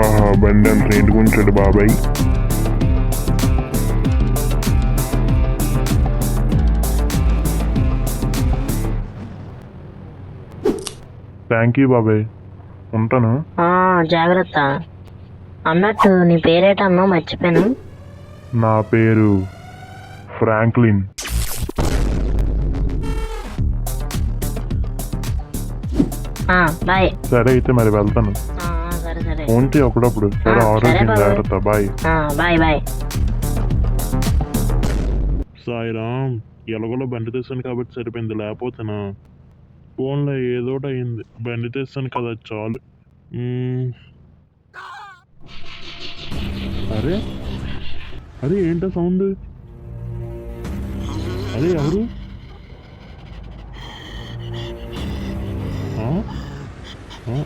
ఆహా, బండి అంత నీట్గా ఉంచాడు బాబాయ్. థ్యాంక్ యూ బాబాయ్, ఉంటాను. జాగ్రత్త. అన్నట్టు నీ పేరేటన్నా మర్చిపోయాను. నా పేరు ఫ్రాంక్లిన్. బాయ్. సరే అయితే మరి వెళ్తాను. సరే సరే. ఫోన్ చేయి అప్పుడప్పుడు. సరే, ఆరోగ్యం బాబాయ్. జాగ్రత్త. బాయ్. Bye bye. సాయిరామ్, ఎలాగోలో బండి తెస్తాను కాబట్టి సరిపోయింది, లేకపోతేనా ఫోన్లో ఏదోటి అయింది. బండి తెస్తాను కదా, చాలు. అరే అరే, ఏంటో సౌండ్? అరే ఎవరు? ఆ? ఆ?